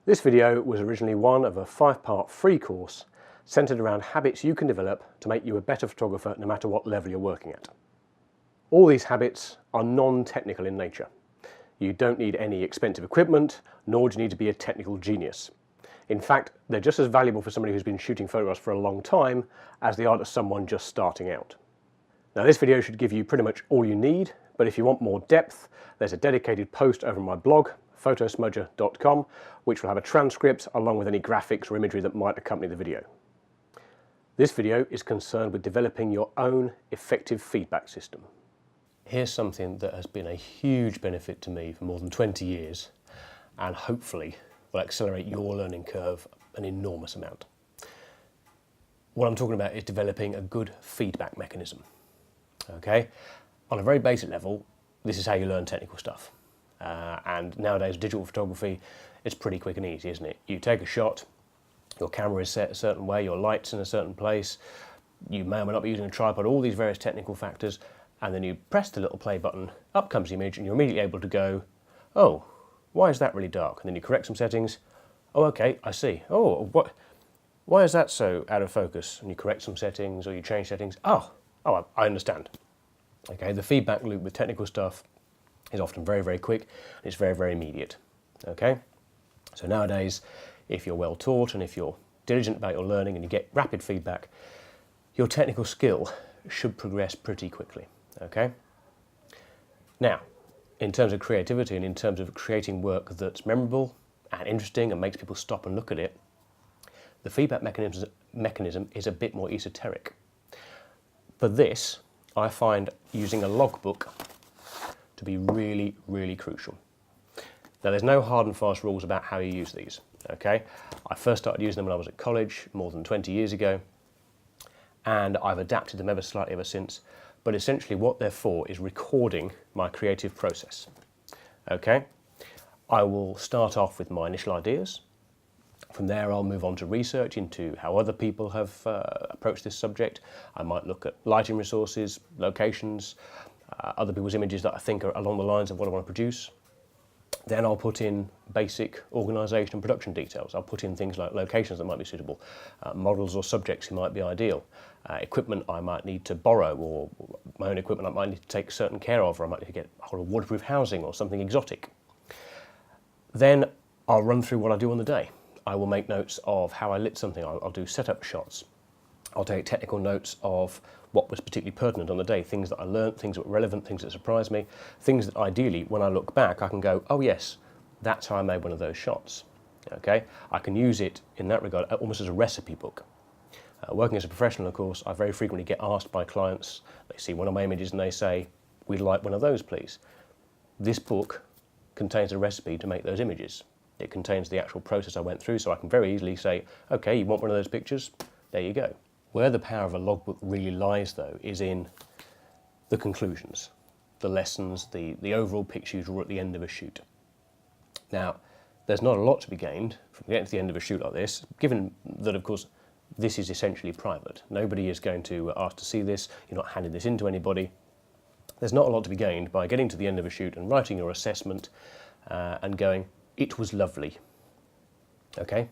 This video was originally one of a 5-part free course centered around habits you can develop to make you a better photographer no matter what level you're working at. All these habits are non-technical in nature. You don't need any expensive equipment, nor do you need to be a technical genius. In fact, they're just as valuable for somebody who's been shooting photographs for a long time as they are to someone just starting out. Now, this video should give you pretty much all you need, but if you want more depth, there's a dedicated post over my blog, photosmudger.com, which will have a transcript along with any graphics or imagery that might accompany the video. This video is concerned with developing your own effective feedback system. Here's something that has been a huge benefit to me for more than 20 years and hopefully will accelerate your learning curve an enormous amount. What I'm talking about is developing a good feedback mechanism. Okay? On a very basic level, this is how you learn technical stuff. And nowadays, digital photography is pretty quick and easy, isn't it? You take a shot, your camera is set a certain way, your light's in a certain place, you may or may not be using a tripod, all these various technical factors, and then you press the little play button, up comes the image, and you're immediately able to go, oh, why is that really dark? And then you correct some settings, oh, okay, I see. Oh, why is that so out of focus? And you correct some settings, or you change settings. Oh, I understand. Okay, the feedback loop with technical stuff is often very, very quick, and it's very, very immediate. Okay, so nowadays, if you're well taught and if you're diligent about your learning and you get rapid feedback, your technical skill should progress pretty quickly. Okay. Now, in terms of creativity and in terms of creating work that's memorable and interesting and makes people stop and look at it, the feedback mechanism is a bit more esoteric. For this, I find using a logbook to be really, really crucial. Now, there's no hard and fast rules about how you use these, okay? I first started using them when I was at college more than 20 years ago, and I've adapted them ever slightly ever since, but essentially what they're for is recording my creative process, okay? I will start off with my initial ideas. From there, I'll move on to research into how other people have approached this subject. I might look at lighting resources, locations, other people's images that I think are along the lines of what I want to produce. Then I'll put in basic organisation and production details. I'll put in things like locations that might be suitable, models or subjects who might be ideal, equipment I might need to borrow, or my own equipment I might need to take certain care of, or I might need to get a whole of waterproof housing or something exotic. Then I'll run through what I do on the day. I will make notes of how I lit something. I'll do setup shots. I'll take technical notes of what was particularly pertinent on the day, things that I learnt, things that were relevant, things that surprised me, things that ideally, when I look back, I can go, oh yes, that's how I made one of those shots. Okay, I can use it in that regard almost as a recipe book. Working as a professional, of course, I very frequently get asked by clients, they see one of my images and they say, we'd like one of those, please. This book contains a recipe to make those images. It contains the actual process I went through, so I can very easily say, okay, you want one of those pictures? There you go. Where the power of a logbook really lies, though, is in the conclusions, the lessons, the overall picture you draw at the end of a shoot. Now, there's not a lot to be gained from getting to the end of a shoot like this, given that, of course, this is essentially private. Nobody is going to ask to see this. You're not handing this in to anybody. There's not a lot to be gained by getting to the end of a shoot and writing your assessment and going, it was lovely. Okay?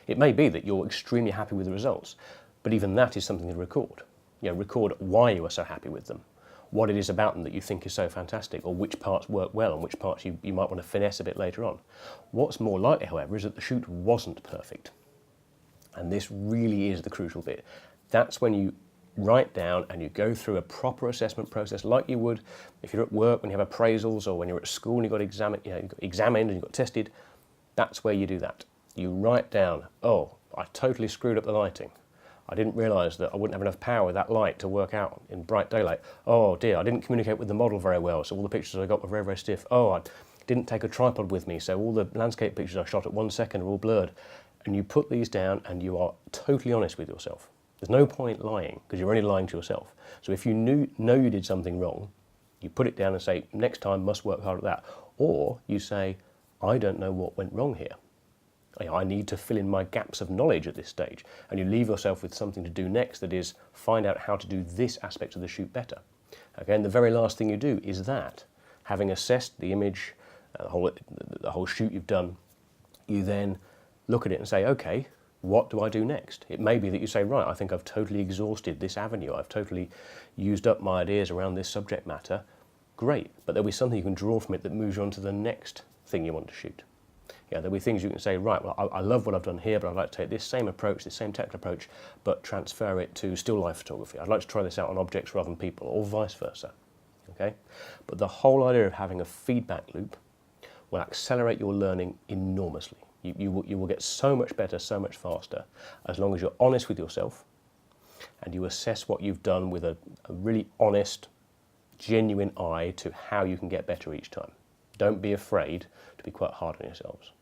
It may be that you're extremely happy with the results, but even that is something to record. You know, record why you are so happy with them, what it is about them that you think is so fantastic, or which parts work well and which parts you might want to finesse a bit later on. What's more likely, however, is that the shoot wasn't perfect. And this really is the crucial bit. That's when you write down and you go through a proper assessment process like you would if you're at work, when you have appraisals, or when you're at school and you've got examined and you've got tested. That's where you do that. You write down, oh, I totally screwed up the lighting. I didn't realise that I wouldn't have enough power with that light to work out in bright daylight. Oh dear, I didn't communicate with the model very well, so all the pictures I got were very, very stiff. Oh, I didn't take a tripod with me, so all the landscape pictures I shot at 1 second are all blurred. And you put these down and you are totally honest with yourself. There's no point lying, because you're only lying to yourself. So if you know you did something wrong, you put it down and say, next time must work hard at that. Or you say, I don't know what went wrong here. I need to fill in my gaps of knowledge at this stage. And you leave yourself with something to do next, that is find out how to do this aspect of the shoot better. Okay, and the very last thing you do is that. Having assessed the image, the whole shoot you've done, you then look at it and say, okay, what do I do next? It may be that you say, right, I think I've totally exhausted this avenue. I've totally used up my ideas around this subject matter. Great, but there'll be something you can draw from it that moves you on to the next thing you want to shoot. Yeah, there'll be things you can say, right, well, I love what I've done here, but I'd like to take this same approach, this same technical approach, but transfer it to still life photography. I'd like to try this out on objects rather than people, or vice versa. Okay? But the whole idea of having a feedback loop will accelerate your learning enormously. You will get so much better, so much faster, as long as you're honest with yourself and you assess what you've done with a really honest, genuine eye to how you can get better each time. Don't be afraid to be quite hard on yourselves.